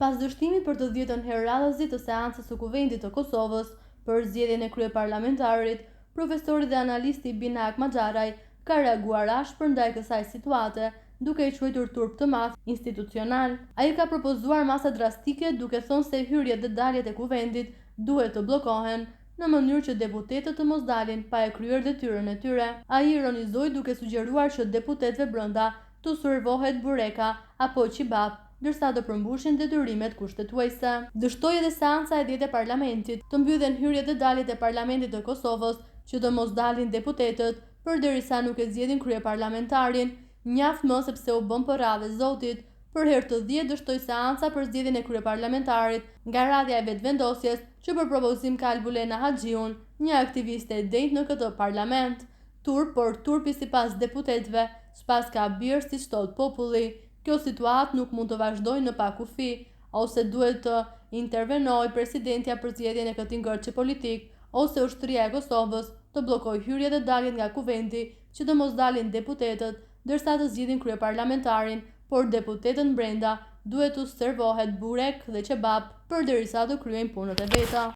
Pas dështimit për të 10-ën herë radhëzi të seancës së Kuvendit të Kosovës për zgjedhjen e kryeparlamentarit, profesori dhe analisti Binak Maxharaj ka reaguar ashpër ndaj kësaj situate, duke i quajtur turp të madh institucional. Ai ka propozuar masa drastike, duke thënë se hyrjet dhe daljet e Kuvendit duhet të bllokohen në mënyrë që deputetët të mos dalin pa e kryer detyrën e tyre. Ai ironizoi duke sugjeruar që deputetëve brenda të servohet bureka apo qibap, ndërsa do përmbushin detyrimet kushtetuese. Dështoi edhe seanca e 10 e parlamentit të mbyllen hyrjet dhe daljet e parlamentit të Kosovës që të mos dalin deputetët përderisa nuk e zgjedhin kryeparlamentarin. Mjaft më sepse u bën për radhë e Zotit. Për herë të 10 dështoi seanca për zgjedhjen e kryeparlamentarit nga radhja e vetvendosjes që për propozim ka Albulena Haxhiun, një aktiviste e denjtë në këtë parlament. Turp, por turpi sipas deputetëve, s'pas ka birë siç thot populli. Kjo situatë nuk mund të vazhdojë në pakufi, ose duhet të intervenojë presidentja për zgjedhjen e këtij ngërçi politik, ose ushtria e Kosovës të bllokojë hyrjet dhe daljet nga Kuvendi që të mos dalin deputetët, ndërsa të zgjidhin kryeparlamentarin, por deputetët brenda duhet të servohet burek dhe qebap përderisa të kryejnë punët e veta.